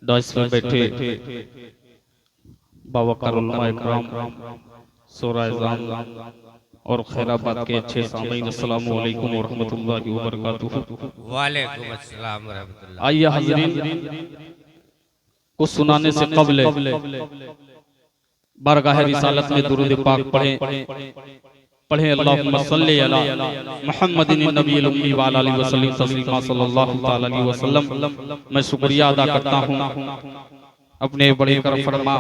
Dice पर बैठे बावकार उलमा इकराम, सोराइज़ाम और खैराबाद के अच्छे सामीन, अस्सलामु अलैकुम व रहमतुल्लाहि व बरकातुहू। वालेकुम अस्सलाम व रहमतुल्लाह। आइए हज़रीन, कुछ सुनाने से कबल बारगाह रिसालत में दुरूद पाक पढ़े अल्लाहुम्मा सल्ली अला मुहम्मदिन नबील उम्मी व अला आलिहि वसल्लम तस्लीमा सल्लल्लाहु तआला अलैहि वसल्लम। मैं शुक्रिया अदा करता हूँ अपने बड़े करम फरमा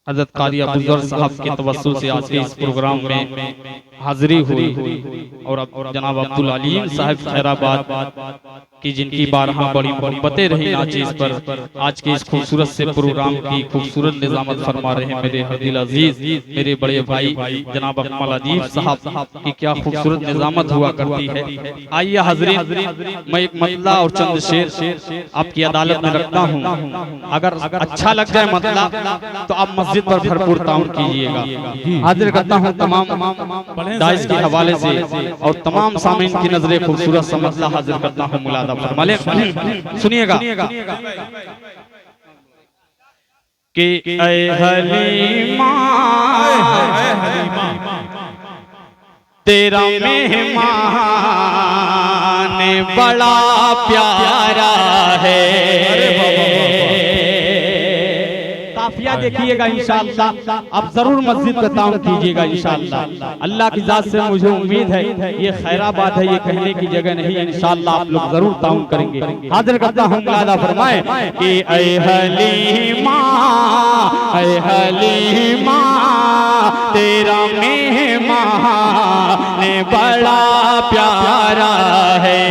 हज़रत क़ारी अबूज़र साहब के तवस्सुल से आज के इस प्रोग्राम में हाज़िरी हुई और जनाब अब्दुल अलीम साहब खैराबाद की जिनकी बारहा बड़ी मोहब्बतें रही नाचीज़ पर आज के इस खूबसूरत से प्रोग्राम की खूबसूरत निज़ामत फरमा रहे हैं मेरे हदील अजीज, मेरे बड़े भाई जनाब अकमल अदीब साहब की क्या खूबसूरत निज़ामत हुआ करती है। आइए हाज़रीन, मैं एक मतला और चंद शेर आपकी अदालत में रखता हूँ। अगर अच्छा लग जाए मतला तो आप मस्जिद पर भरपूर ताउन कीजिएगा। हाजिर करता हूँ तमाम दाइस के हवाले से और तमाम सामीन की नजरे खूबसूरत सा मतला हाजिर करता हूँ। मुलादा फरमाले, सुनिएगा कि ऐ हलीमा तेरा मेहमान बड़ा प्यारा है। काफिया देखिएगा इंशाअल्लाह, आप जरूर मस्जिद पे ताउन कीजिएगा इंशाअल्लाह। अल्लाह की जात से मुझे उम्मीद है ये खैराबाद है, ये कहने की जगह नहीं है। इंशाअल्लाह आप लोग जरूर ताउन करेंगे। हाजिर करता हूँ, मुलादा फरमाए कि ऐ हलीमा तेरा मेहमान बड़ा प्यारा है।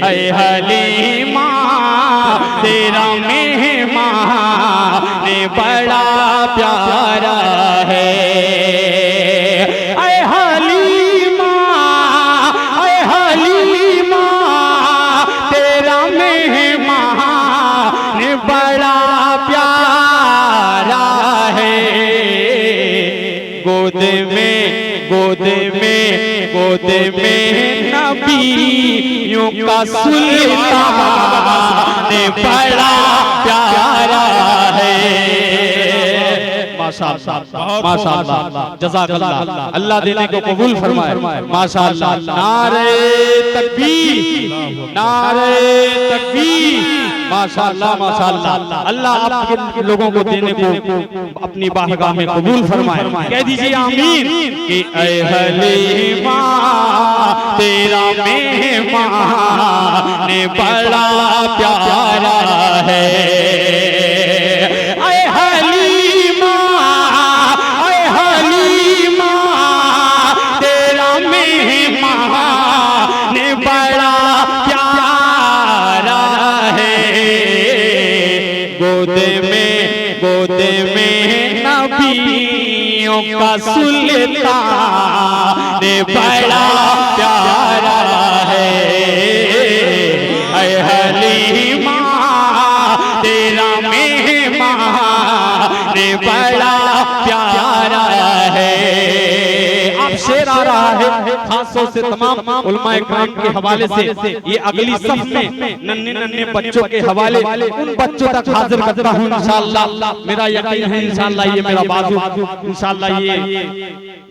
ऐ हलीमा तेरा मेहमान बड़ा प्यारा है। ऐ हलीमा तेरा मेहमान बड़ा प्यारा है। गोद में नबियों का सुल्तान बड़ा प्यारा है। माशाअल्लाह, जज़ाकल्लाह, अल्लाह देने को कबूल फरमाए। माशाअल्लाह, नारे तकबीर, माशाअल्लाह, अल्लाह आपके लोगों को देने को अपनी बारगाह में कबूल फरमाए। कह दीजिए आमीन कि ऐ हलीमा तेरा मेहमान बड़ा प्यारा है। ऐ हलीमा तेरा मेहमान बड़ा प्यारा है। गोद में नबियों का सुल्तान बड़ा प्यारा है। ऐ हलीमा तेरा मेहमान बड़ा प्यारा है। आप शेर आ रहा है खासतौर से तमाम उलमा इकराम के हवाले से। ये अगली सफ में नन्हे बच्चों के हवाले उन बच्चों तक हाजिर करता हूँ इंशाअल्लाह। मेरा यकीन है इंशाअल्लाह ये मेरा बाजू इंशाअल्लाह ये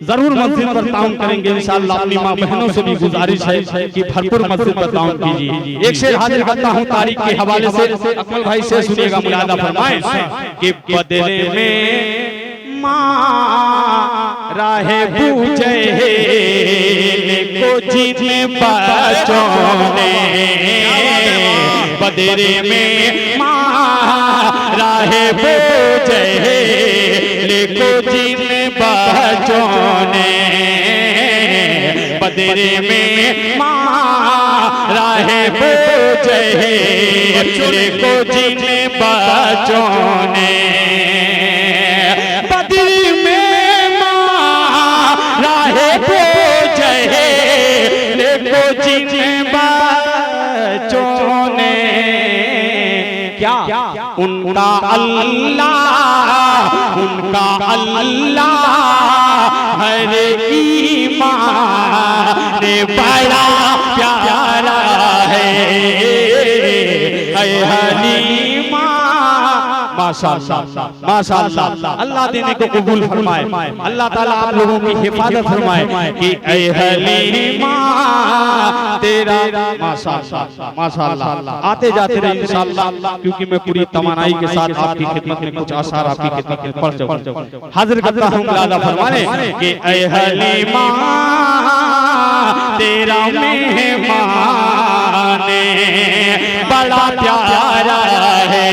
जरूर मस्जिद पर ताउन करेंगे इंशाअल्लाह। अपनी माँ बहनों से भी गुजारिश है कि भरपूर मस्जिद पर ताउन कीजिए। एक शेर हाजिर करता हूँ तारीख के हवाले से। अकमल भाई से सुनिएगा, मुलादा फरमाए कि बदले में राहे पूछे को जिन बच्चों ने, बदरे में राहे पूछे को जिन बच्चों ने, बदरे में राहे पूछे को जिन बच्चों ने, उनका अल्लाह हर ईमान बड़ा प्यारा है हलीमा। माशाअल्लाह माशाअल्लाह, अल्लाह देने को कबूल फरमाए, अल्लाह ताला आप लोगों की हिफाजत फरमाए कि ऐ हलीमा तेरा माशाअल्लाह माशाअल्लाह। आते जाते रहे इंशाअल्लाह, क्योंकि मैं पूरी तमन्नाई के साथ आपकी खिदमत में कुछ आसार आपकी खिदमत में पढ़ जाऊं। हाजिर करता हूं मुलादा फरमाने कि ऐ हलीमा तेरा मेहमान बड़ा प्यारा है।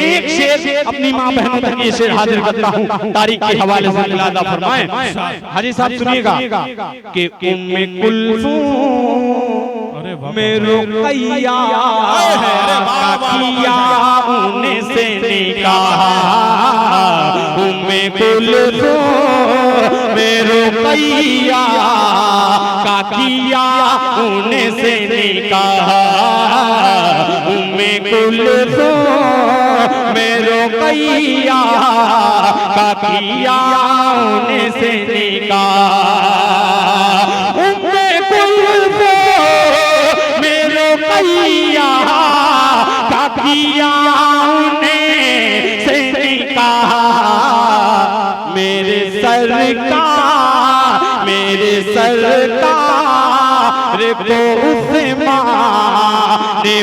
एक शेर अपनी माँ बहनों तक ये शेर हाजिर करता हूँ तारीख के हवाले से मुलादा फरमाएं। हाजी साहब सुनिएगा कि उम्मे कुल्सूम में रुकैया किया उनसे निकाह, उम्मे कुल्सूम में रुकैया का किया उनसे निकाह, उम्मे कुल्सूम में रुकैया का किया उनसे निकाह, उम्मे कुल्सूम में रुकैया का किया उनसे निकाह। मेरे सरकार को उस्मान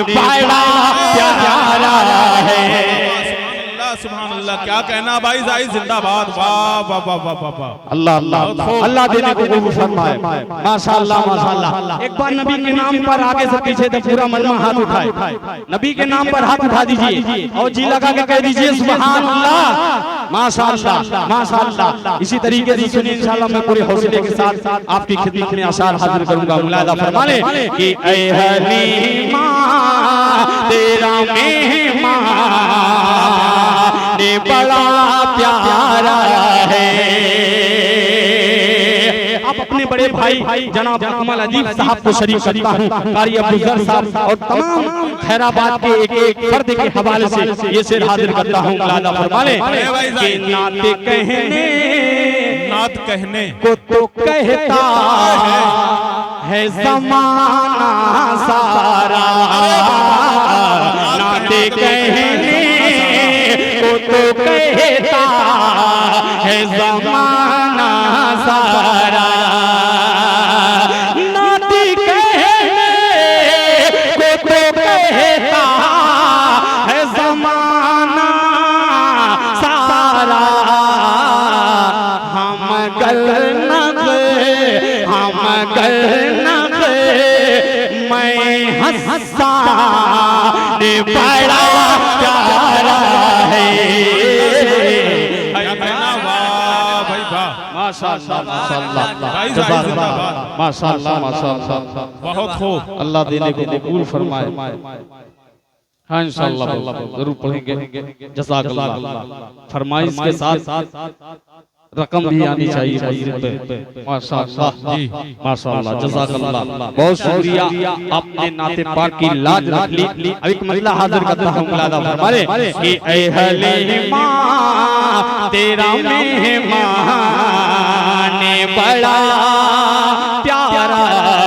बड़ा प्यारा है। सुभान अल्लाह, क्या कहना भाई जाहिद जिंदाबाद। वाह वाह वाह वाह वाह, अल्लाह अल्लाह अल्लाह देने को कबूल फरमाए। माशाअल्लाह माशाअल्लाह। एक बार नबी के नाम पर आगे से पीछे तक पूरा मजमा हाथ उठाए, नबी के नाम पर हाथ उठा दीजिए और जी लगा के कह दीजिए सुभान अल्लाह माशाअल्लाह माशाअल्लाह। इसी तरीके से सुनिए इंशाअल्लाह मैं पूरे हौसले के साथ आपकी खिदमत में आसार हाजिर करूंगा। मुलादा फरमाने कि ऐ हलीमा तेरा मेहमान बड़ा प्यारा है। आप अपने बड़े भाई जनाब अकमल अजीब साहब को शरीक करता हूँ, कारी अब्दुल साहब और तमाम खैराबाद के एक एक फर्द के हवाले से ये शेर हाजिर करता हूँ। मुलादा फरमाने कि नात कहने को तो कहता है ज़माना सारा, नाते कहने को तो कहता है ज़माना सारा, नाती कहने को तो कहता है ज़माना सारा। हम गलनक मैं हंसा बड़ा प्यारा है। माशाअल्लाह माशाअल्लाह, बहुत खूब। अल्लाह देने को कबूल फरमाए। हाँ इंशाअल्लाह जरूर पढ़ेंगे। जज़ाकल्लाह। फरमाइश के साथ रकम भी आनी चाहिए मस्जिद पे। माशाअल्लाह जी माशाअल्लाह जज़ाकल्लाह, बहुत शुक्रिया आपने नाते पाक की लाज रख ली। अब एक मसला हाजिर करता हूँ। मुलादा फरमाने कि ऐ हलीमा तेरा मेहमान बड़ा प्यारा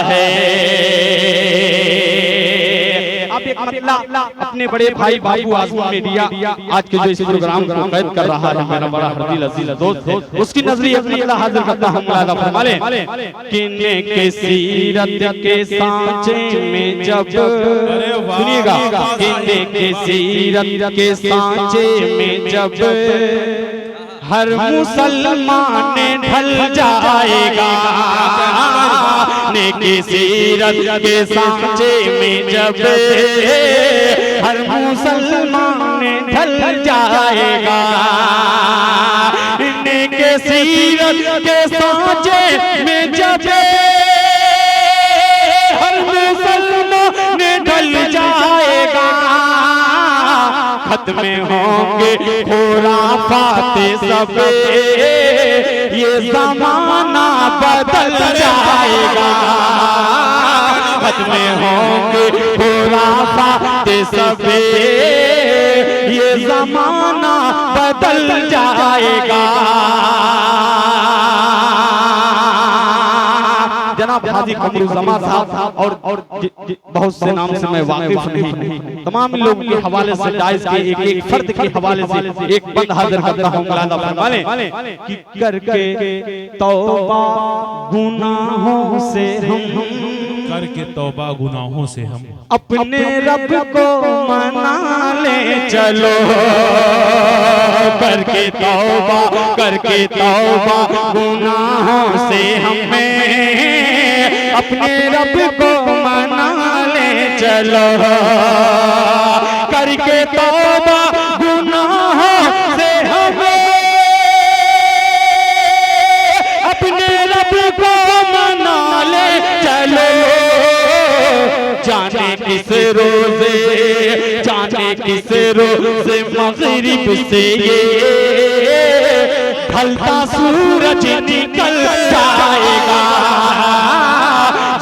है। आप एक मसला अपने बड़े भाई बाबू आजम ने दिया, आज के जो इस प्रोग्राम को कैद कर रहा है मेरा बड़ा हरदिल अजीज दोस्त, उसकी नजरिए अपना हाजिर करता हूं। मुलादा फरमाने कि नेके सीरत के सांचे में जब, सुनिएगा, कि नेके सीरत के सांचे में जब हर मुसलमान ढल जाएगा, नेकी सीरत के सांचे में जब हर मुसलमान ढल जाएगा, नेकी सीरत के सांचे में जब हर मुसलमान ढल जाएगा, खत्म होंगे खुराफात सब, ये ज़माना बदल जाएगा, खत्म होंगे खुराफात सब, ये ज़माना बदल जाएगा। जनाब हाजी कमरुज़्ज़मा साहब और बहुत से नाम से मैं वाकिफ नहीं, तमाम लोगों के हवाले से जायज़ के एक एक फर्द के हवाले से एक बंद हाजिर करता हूँ। मुलादा फरमाने कि करके तौबा गुनाहों से हम, करके तौबा गुनाहों से हम अपने रब को मना ले चलो। करके तौबा गुनाहों से हमें अपने रब को मना ले चलो। करके तौबा गुनाहों से हमें अपने रब को मना ले चलो। जाने किस रोज़े मग़रिब से ये ढलता सूरज निकल जाएगा।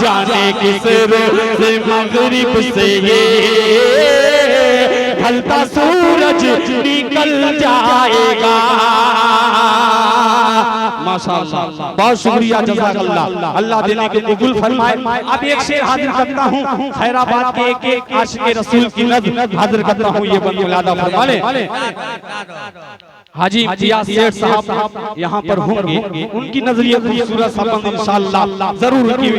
जाने किस रोज़े मग़रिब से ये ढलता सूरज निकल जाएगा। माशाअल्लाह, बहुत शुक्रिया, जज़ाकल्लाह, अल्लाह देने के कबूल फरमाए। अब एक शेर हाजिर करता हूँ, खैराबाद के एक आशिक़े रसूल की नज़्म हाजिर करता हूँ। ये बंद मुलादा फरमाने हाजी इम्तियाज़ सेठ साहब यहाँ पर होंगे, उनकी नजरिए खूबसूरत सा बंद इंशाअल्लाह जरूर की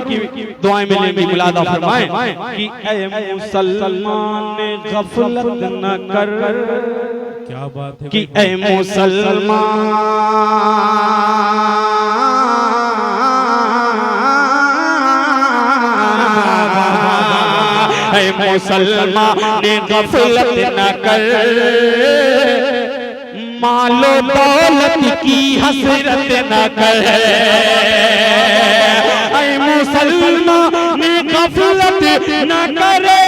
दुआएं मिलेंगी। मुलादा फरमाएं कि ऐ मुसलमान गफलत न कर, क्या बात है कि ऐ मुसलमान गफलत न कर, मालो दौलत की हसरत न कर। ऐ मुसलमान गफलत न करे,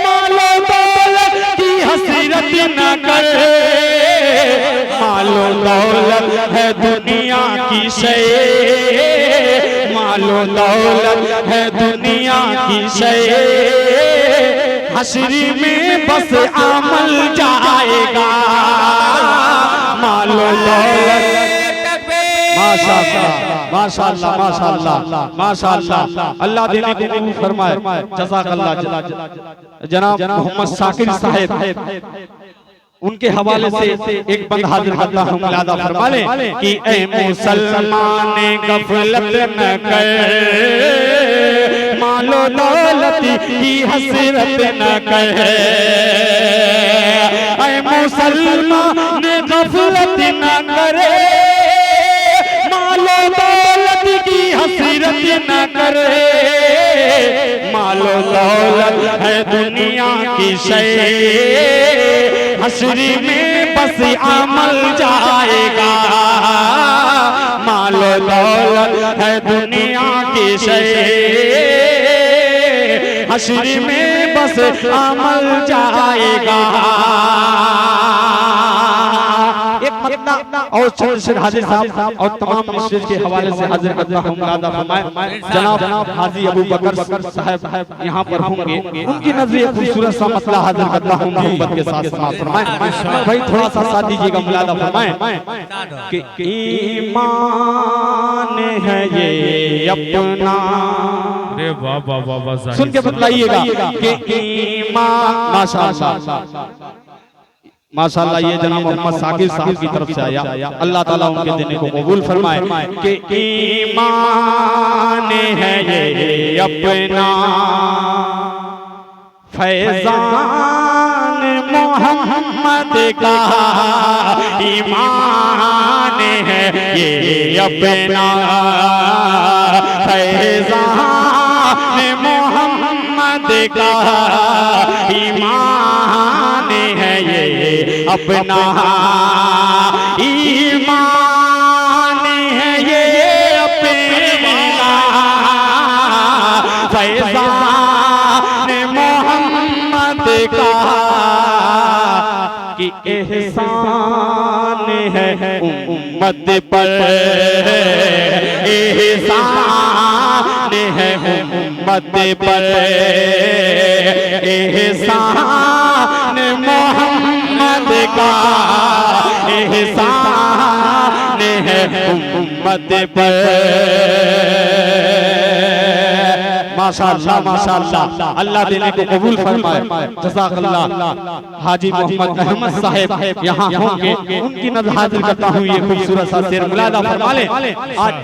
मालो दौलत की हसरत न करे। मालो दौलत है दुनिया की शय, मालो दौलत है दुनिया की शय। हश्री में बस अमल जाएगा, मालो दौलत। माशाअल्लाह माशाअल्लाह माशाअल्लाह माशाअल्लाह, अल्लाह देने को कबूल फरमाए। जज़ाकल्लाह। जनाब मोहम्मद शाकिर साहब, उनके हवाले से एक बंद हाजिर करता हूँ। मुलादा फरमाने कि ऐ मुसलमान गफलत न कर, मालो दौलत की हसरत न कर। ऐ मुसलमान गफलत न करे, मालो दौलत की हसरत न करे। मालो दौलत है दुनिया की शय, हश्री में बस अमल जाएगा। मालो दौलत है दुनिया की शय, हश्री में बस अमल जाएगा। एक मतलब और छोटे से हाजिर साहब और तमाम स्टेज के हवाले से हाजिर करता हूँ। मुलादा फरमाए जनाब हाजी अबू बकर साहब यहाँ पर होंगे, उनकी नजरिए खूबसूरत सा मसला हाजिर करता हूँ। मोहब्बत के साथ समाअत फरमाएं भाई, थोड़ा सा साथ दीजिएगा। मुलादा फरमाएं कि ईमान है ये अपना, अरे वाह वाह वाह वाह, सुन के बतलाइएगा कि ईमान। माशाअल्लाह माशाअल्लाह, ये जनाब मोहम्मद शाकिर साहब की तरफ से आया, अल्लाह ताला उनके देने को कबूल फरमाए कि ईमान है ये अपना, फैज़ान मोहम्मद का ईमान है ये अपना, फैज़ान मोहम्मद का ईमान है ये अपना। ईमान है ये अपना, फैज़ान मोहम्मद का, कि एहसान है उम्मत पर, एहसान है उम्मत पर, एहसान मोहम्मद का, एहसान है उम्मत पर। माशाअल्लाह माशाअल्लाह, अल्लाह देने को कबूल फरमाए। जज़ाकल्लाह। हाजी मोहम्मद अहमद साहब यहाँ होंगे, उनकी नज़र हाजिर करता हूँ। ये खूबसूरत सा शेर मुलादा फरमा लें। आज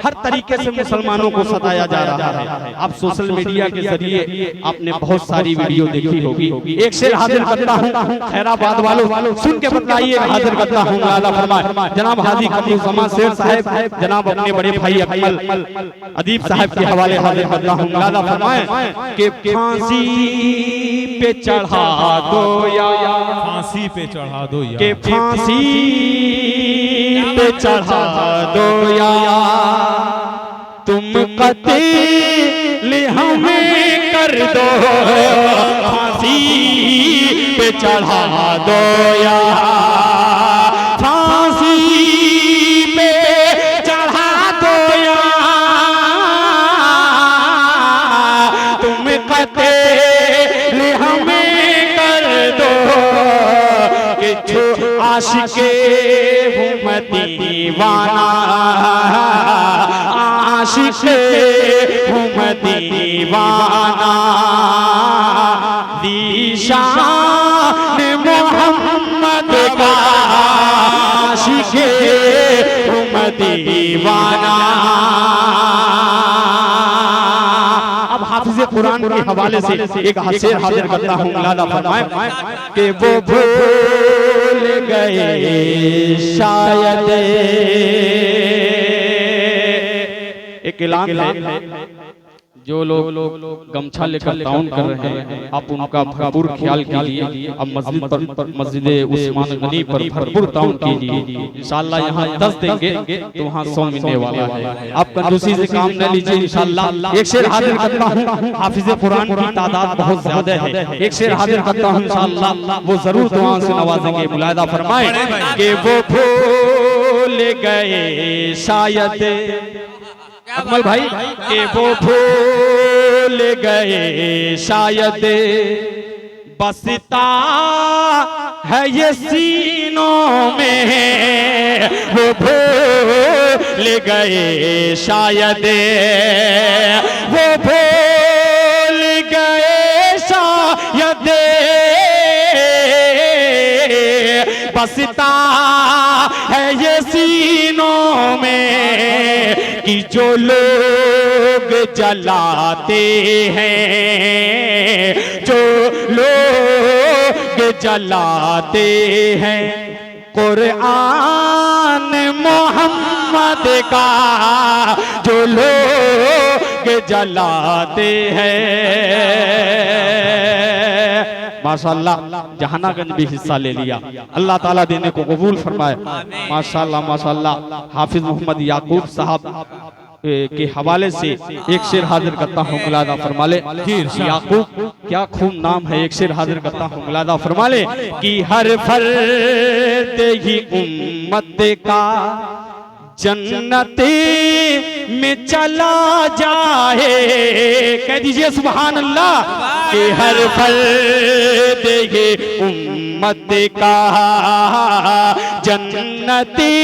हर तरीके से मुसलमानों को सताया जा रहा है। आप सोशल मीडिया के जरिए आपने बहुत सारी वीडियो देखी होगी। एक शेर हाजिर करता हूँ, खैराबाद वालों सुन के बतलाइए। हाजिर करता हूँ, मुलादा फरमाए। जनाब हाजी कमरुज़्ज़मान शेर साहब, जनाब अपने बड़े भाई अकमल अदीब साहब के हवाले हाजिर करता हूँ। मुलादा फरमाए कि फांसी पे चढ़ा दो या, फांसी पे चढ़ा दो या, के फांसी पे चढ़ा दो या, तुम कत्ल हमें कर दो, फांसी पे चढ़ा दो या, फांसी पे चढ़ा दो या, तुम कत्ल हमें कर दो, कि छो आशिके हूँ मैं दीवाना, आशिके हूँ मैं दीवाना, दीशान मोहम्मद का आशिके हूँ मैं दीवाना। अब हाफिज़े कुरान के हवाले से एक शेर हाजिर करता हूँ। मुलादा फरमाए कि वो भूल गए शायद, एक ऐलान है, जो लोग गमछा लेकर ताउन कर रहे हैं, आप उनका भरपूर ख्याल कीजिए। अब मस्जिद उस्मान गनी पर भरपूर ताउन कीजिए। इंशाअल्लाह यहाँ 10 देंगे तो वहाँ 100 मिलने वाला है। आप कंजूसी से काम न लीजिए इंशाअल्लाह। एक शेर हाजिर करता हूँ, हाफिज़े कुरान की तादाद बहुत ज्यादा है। एक शेर हाजिर करता हूँ इंशाअल्लाह, वो जरूर दुआ से नवाजेंगे। मुलाहिदा फरमाए कि वो भूल गए शायद, अकमल भाई, कि वो भूल गए शायद, बसता है ये सीनों में, वो भूल गए शायद, वो भूल गए शायद, बसता है ये सीनों में, कि जो लोग जलाते हैं, जो लोग जलाते हैं कुरान मोहम्मद का, जो लोग जलाते हैं। माशाअल्लाह, जहानागंज भी हिस्सा ले लिया। अल्लाह ताला देने को कबूल फरमाए। माशाअल्लाह माशाअल्लाह। हाफिज मोहम्मद याकूब साहब के हवाले से एक शेर हाजिर करता हूँ। मुलादा फरमा ले। याकूब क्या खूब नाम है। एक शेर हाजिर करता हूँ। मुलादा फरमा ले कि हर फर्द ही उम्मत का जन्नते में चला जाए। कह दीजिए सुभान अल्लाह। कि हर फर्द ही उम्मत का जन्नती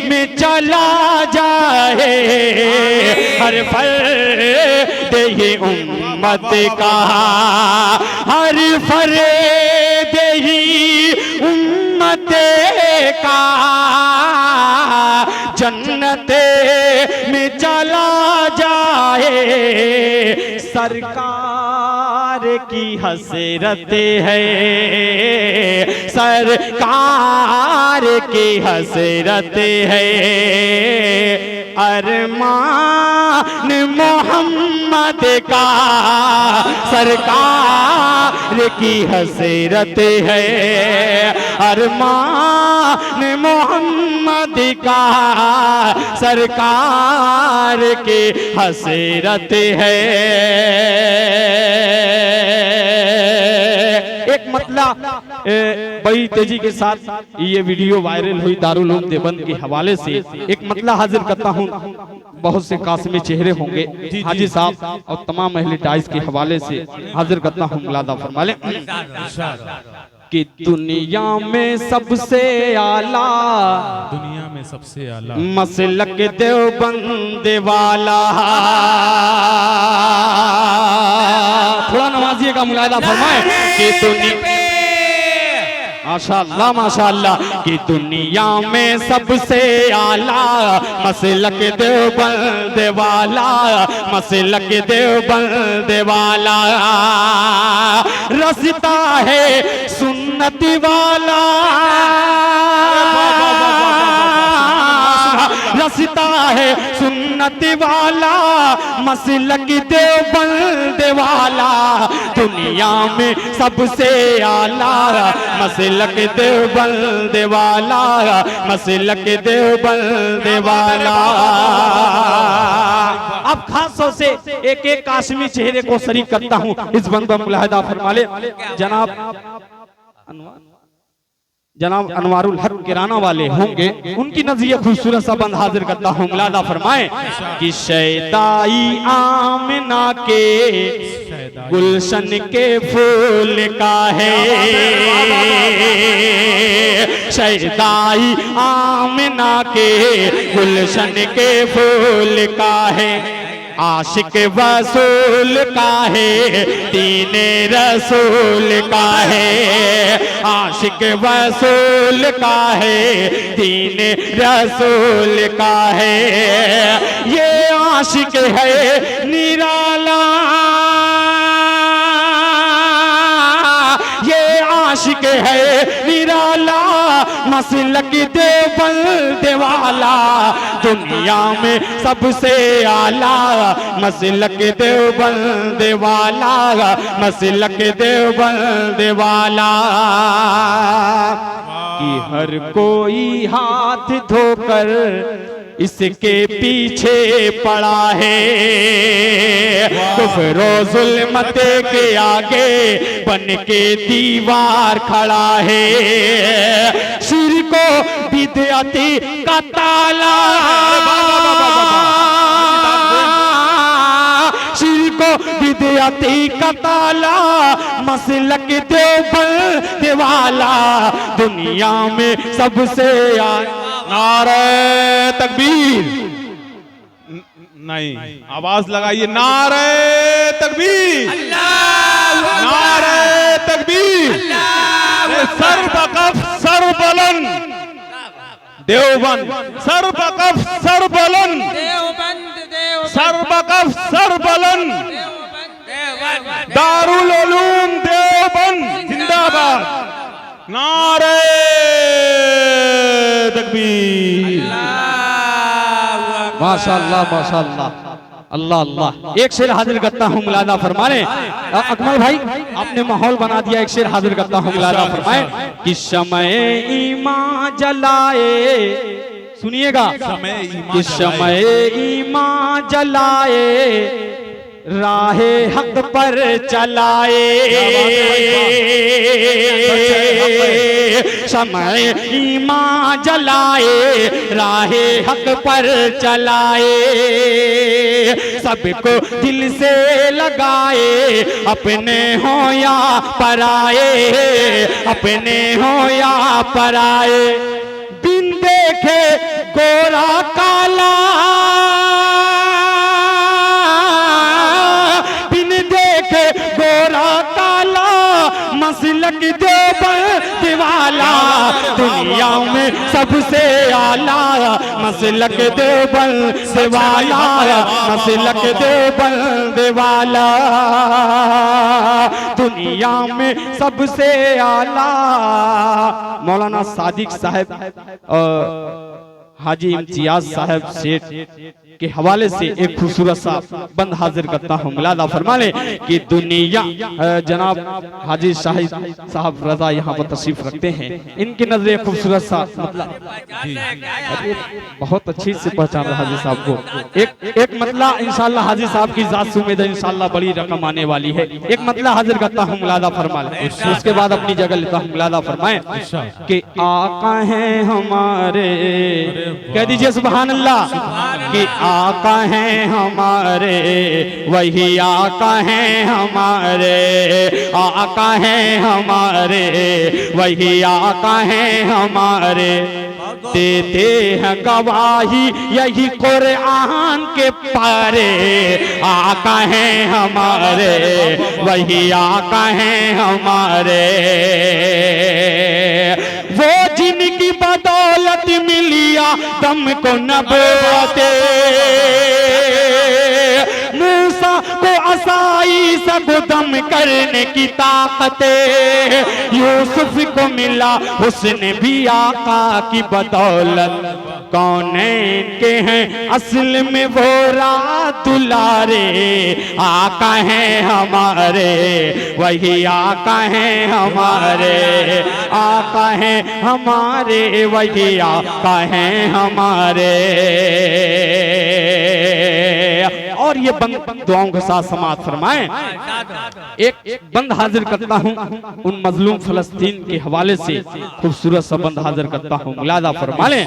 में चला जाए। हर फर्द ही उम्मत का, हर फर्द ही उम्मत का जन्नत में चला जाए। सरकार की हसरत है, सरकार की हसरत है। अरमान मोहम्मद का सरकार की हसरत है। अरमान मोहम्मद का सरकार की हसरत है। एक मतलब बड़ी तेजी के साथ ये वीडियो वायरल हुई दारुल उलूम देवबंद के हवाले से। एक मतलब हाजिर करता हूँ। बहुत से कासिमी चेहरे होंगे हाजी साहब और तमाम अहले टाइज के हवाले से हाजिर करता हूँ। मुलादा फरमा ले कि दुनिया में सबसे आला, दुनिया में सबसे आला मसलक देवबंद वाला। थोड़ा नवाजिए का मुलाहिदा फरमाए कि दुनिया, माशाअल्लाह माशाअल्लाह, कि दुनिया में सबसे आला मसलक देवबंद वाला, मसलक देवबंद वाला। रसता है सुन्नत वाला, रसता है सुन्नत वाला, मसलक देवबंद वाला। दुनिया में सबसे आला मसलक देवबंद वाला, मसलक देवबंद वाला। अब खासों से एक एक काश्मी चेहरे को शरीक करता हूँ, इस बंदा मुलाहिदा फरमा ले। जनाब अनवारुल हक किराना वाले होंगे, उनकी नज़रिए खूबसूरत सा बंद हाजिर करता हूँ, मुलाहिदा फरमाए कि शैदाई आमना के गुलशन के फूल का है, शैदाई आमना के गुलशन के फूल का है। आशिक वसूल का है, दीने रसूल का है, आशिक वसूल का है, दीने रसूल का है। ये आशिक है निराला, ये आशिक है निराला, मसलक देवबंद वाला। दुनिया में सबसे आला मसलक देवबंद वाला, मसलक देवबंद वाला। कि हर कोई हाथ धोकर इसके पीछे पड़ा है, कुफ्र जुल्मत के आगे बन के दीवार खड़ा है। शिर्क को बिदअती का ताला, शिर्क को बिदअती का ताला, मसलक देवबंद वाला। दुनिया में सबसे नारे तकबीर, नहीं आवाज लगाइए, नारे तकबीर, नारे तकबीर। सर बकफ सर बुलंद देवबंद, सर बकफ सर बुलंद सर बकफ सर बुलंद। दारुल उलूम देवबंद जिंदाबाद, नारे तकबीर। माशाअल्लाह माशाअल्लाह, अल्लाह अल्लाह। एक शेर हाजिर करता हूँ, मुलाहिदा फरमाए। अकमल भाई आपने माहौल बना दिया, एक शेर हाजिर करता हूँ, मुलाहिदा फरमाए कि शमए ईमान जलाए, सुनिएगा, कि शमए ईमान जलाए, राहे हक पर चलाए, शमए ईमान जलाए, राहे हक पर चलाए। सबको दिल से लगाए, अपने हो या पराए, अपने हो या पराए। बिन देखे गोरा काला, गोरा काला, मसलक देवबंद वाला। दुनिया में सबसे आला मसलक देवबंद वाला, मसलक देवबंद वाला। दुनिया में सबसे आला। मौलाना सादिक साहब हाजी इम्तियाज साहब सेठ के हवाले से एक खूबसूरत सा बंद हाजिर करता हूँ, मुलाहिदा फरमा ले कि दुनिया, जनाब हाजी शाहिद साहब रजा यहाँ पर तशरीफ रखते हैं, इनकी नजरे खूबसूरत सा, मतलब बहुत अच्छी से पहचान रहा हाजी साहब को। एक मतला इंशाल्लाह हाजी साहब की जात से उम्मीद है इंशाल्लाह बड़ी रकम आने वाली है। एक मतला हाजिर करता हूँ, मुलाहिदा फरमा ले, उसके बाद अपनी जगह लेता हूँ, मुलाहिदा फरमाए कि आका हैं हमारे कह दीजिए सुभान अल्लाह। कि आका हैं हमारे वही आका हैं हमारे, आका हैं हमारे वही आका हैं हमारे। देते हैं गवाही यही कुरान के पारे, आका हैं हमारे वही आका हैं हमारे। वो जिनकी बदौलत मिलिया दम को नबूवते, मूसा को असाई से दम करने की ताकत, यूसुफ को मिला हुस्न भी आका की बदौलत। कौन इनके हैं असल में वो रात दुलारे, आका हैं हमारे वही आका हैं हमारे, आका हैं हमारे वही आका हैं हमारे। और ये बंद दुआओं के साथ समाप्त फरमाएं। एक बंद हाजिर करता हूं उन मजलूम फलस्तीन के हवाले से, खूबसूरत सा बंद हाजिर करता हूं, मुलादा फरमा लें।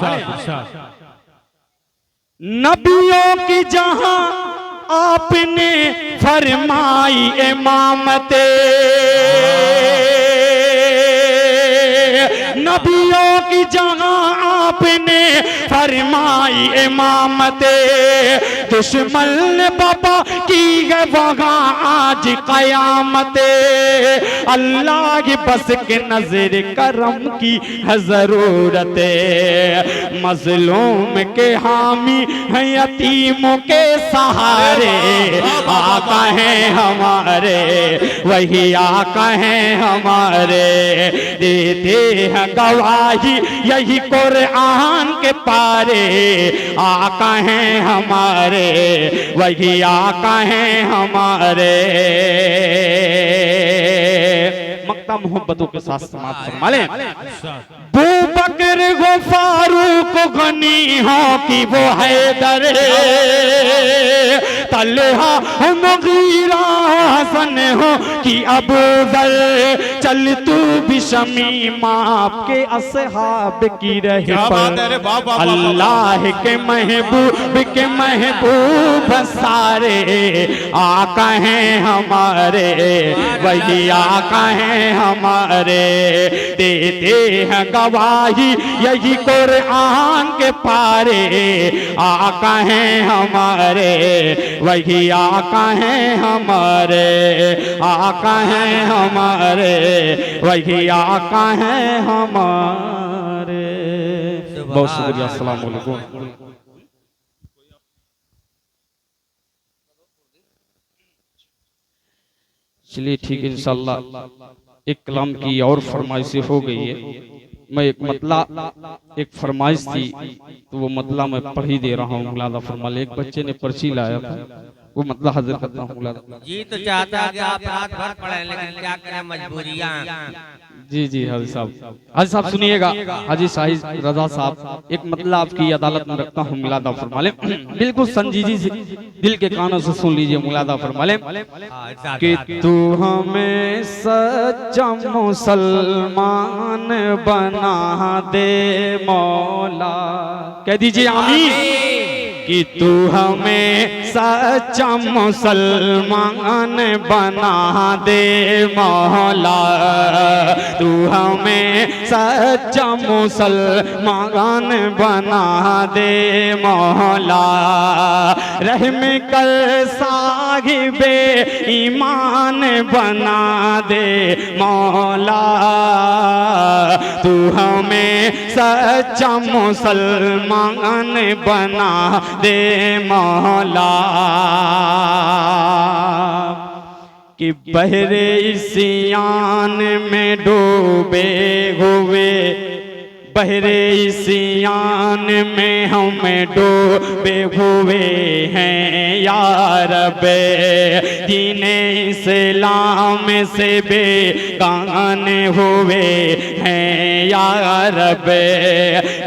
नबियों की जहां आपने फरमाई इमामते, नबियों की जहां आपने फरमाई इमामते, दुश्मन ने बाबा की है वहां आज कयामते। अल्लाह की बस के नजर करम की है जरूरत, मजलूम के हामी है यतीमों के सहारे, आका हैं हमारे वही आका हैं हमारे। देते हैं गवाही यही कुरान के पारे, आका हैं हमारे वही आका हैं हमारे। मक्ता मोहब्बतों के साथ समाप्त फरमा लें। बू बकर हो फारूक गनी हो कि वो हैदर, तलहा हो मुगीरा हसन हो कि अबू जर, चल तू भी शमीमा आपके असहाब की रहे पर, अल्लाह के महबूब सारे, आका हैं हमारे वही आका हैं हमारे। देते हैं गवाही यही कुरान के पारे, आका हैं हमारे वही आका हैं हमारे, आका हैं हमारे वही आका हैं हमारे। बहुत शुक्रिया, अस्सलाम वालेकुम। चलिए ठीक है, इंशाअल्लाह एक कलाम की और फरमाइशें हो गई है। मैं एक मतला एक फरमाइश थी तो वो मतला मैं पढ़ ही दे रहा हूँ, मुलादा फरमा ले। एक बच्चे ने पर्ची लाया था, वो मतला हाजिर करता हूँ मुलादा। जी तो चाहता है कि आप रात भर पढ़ें, लेकिन क्या करें मजबूरियां। जी जी हाजी साहब सुनिएगा। हाजी साहिद रजा साहब, एक मतला आपकी अदालत में रखता हूँ, मुलादा फरमा ले। बिल्कुल संजीदी से दिल के कानों से सुन लीजिए, मुलादा फरमा ले। कि तू हमें सच्चा मुसलमान बना दे मौला, कह दीजिए आमीन। कि तू हमें सच्चा मुसलमान बना दे मौला, तू हमें सच्चा मुसलमान बना दे मौला। रहम कर साहिबे ईमान बना दे मौला, तू हमें सच्चा मुसलमान बना दे मौला। कि बहरे सियान में डूबे हुए, बहरे सियान में हम डूबे हुए हैं या रब, दीने इस्लाम से बेगाने हुए हैं या रब।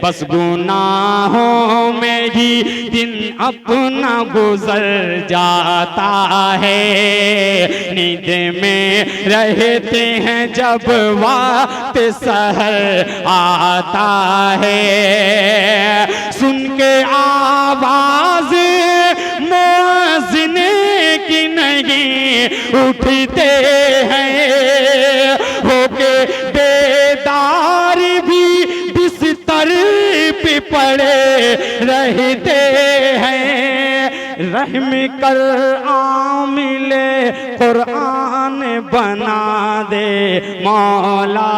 बस गुनाहों में ही दिन अपना गुजर जाता है, नींद में रहते हैं जब वक्त सहर आता जाता है, सुन के आवाज मुअज्जिन की नहीं उठते हैं, होके बेदार भी बिस्तर पे पड़े रहते हैं। रहम कर आमिले कुरान बना दे मौला,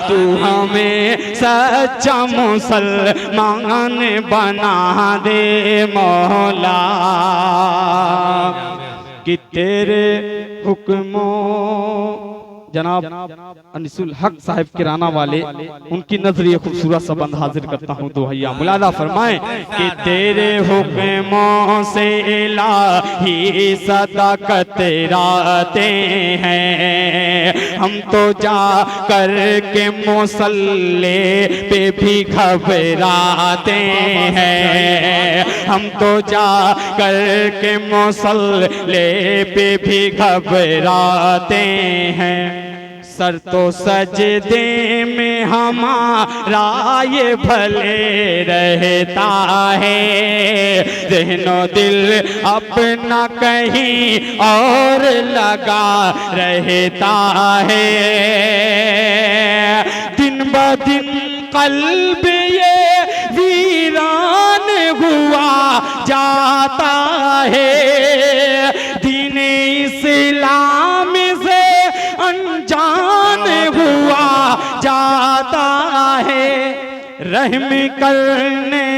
तू हमें सच्चा मुसलमान बना दे मौला, कि तेरे हुक्मों जनाब अनिसुल हक साहिब किराना वाले उनकी नजरिए खूबसूरत सा बंद हाजिर करता हूँ। तो भैया मुलादा फरमाएं कि तेरे हुक्मों से इलाही सदा कतराते हैं, हम तो जा कर के मुसल्ले पे भी घबराते हैं, हम तो जा कर के मुसल्ले पे भी घबराते हैं। सर तो सजदे में हमारा ये भले रहता है, ज़हनो दिल अपना कहीं और लगा रहता है। दिन ब दिन कल्ब ये वीरान हुआ जाता है, दीन इस्लाम से अनजान हुआ जाता है। रहम करने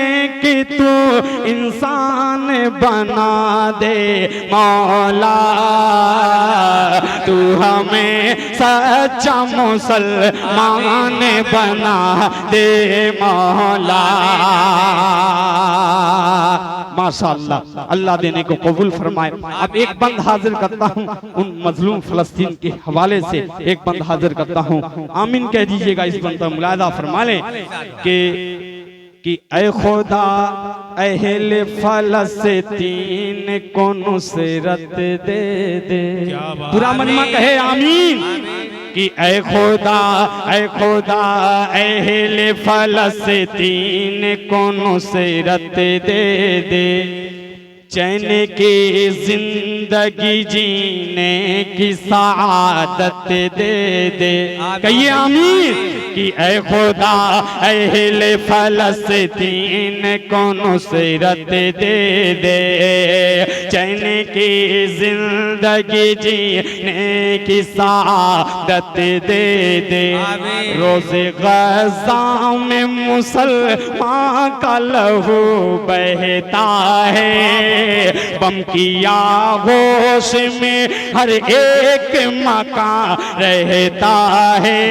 की तू इंसान बना दे मौला, तू हमें सच्चा मुसलमान बना दे मौला। माशाअल्लाह, अल्लाह देने को कबूल फरमाए। अब एक बंद हाजिर करता हूँ उन मजलूम फलस्तीन के हवाले से, एक बंद हाजिर करता हूँ, आमीन कह दीजिएगा। इस बंद पर मुलादा फरमा लें कि ऐ खुदा अहले फलस्तीन को नुसरत दे दे। पूरा मजमा कहे आमीन। कि ऐ खुदा अहले फलस्तीन को नुसरत दे दे, चैन की जिंदगी जीने की सआदत दे दे। कहिए आमीन। कि ऐ खुदा अहले फलस्तीन को नुसरत दे दे, चैन की जिंदगी जीने की सआदत दे दे। रोज़े गज़ा में मुसलमान का लहू बहता है, बम की आगोश में हर एक मकान रहता है।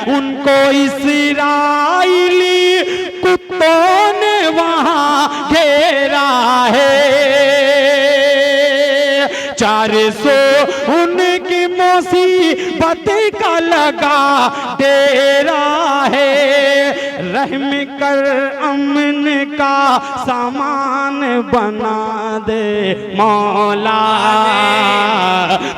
उनको इस्राएली कुत्तों ने वहां घेरा है, 400 उनकी मुसीबत का लगा डेरा है। रहम कर अमन का सामान बना दे मौला,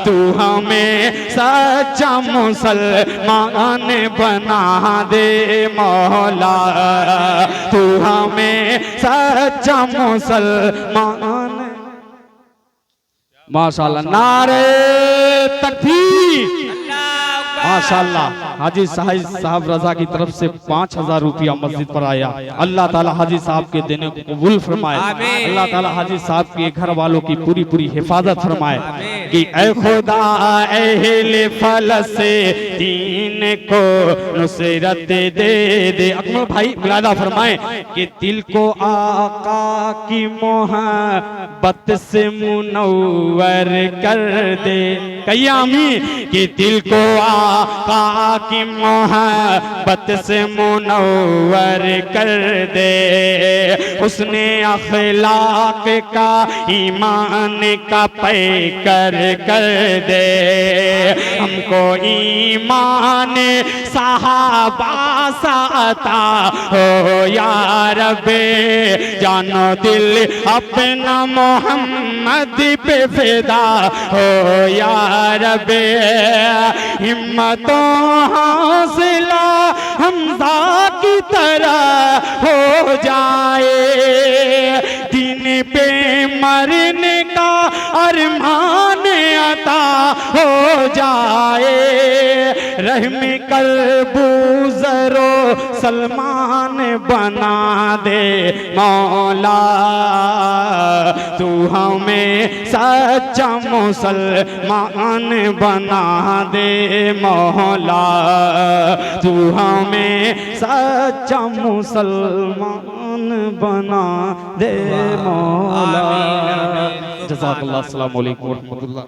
तू हमें सच्चा मुसलमान बना दे मौला, तू हमें सच्चा मुसलमान। माशाअल्लाह, नारे तकबीर। माशाअल्लाह, हाजी साहब रजा की तरफ से 5000 रुपया मस्जिद पर आया। अल्लाह ताला हाजी साहब के देने को कबूल फरमाए। अल्लाह ताला हाजी साहब के घर वालों की पूरी पूरी हिफाजत फरमाए। कि ऐ खुदा अहले फलस्तीन को नुसरत दे दे। अकमल भाई मुलादा फरमाए कि दिल को आका की मोहब्बत से मुनव्वर कर दे। कहिए आमीन। कि दिल को आका की मोहब्बत से मुनव्वर कर दे, उसने अखलाक का ईमान का पैकर कर दे। हमको ईमान सहाबा सा अता हो या रब्बे, जानो दिल अपना मोहम्मद पे फिदा हो या रब्बे। हिम्मतों फासला हमजा की तरह हो जाए, दिन पे मरने का अरमान अता हो जाए, रहम कर बूज़रो सलमान बना दे मौला, तू हमें सच्चा मुसलमान बना दे मौला, तू हमें सच्चा मुसलमान बना दे मौला। जज़ाकल्लाह, अस्सलामु अलैकुम व रहमतुल्लाह।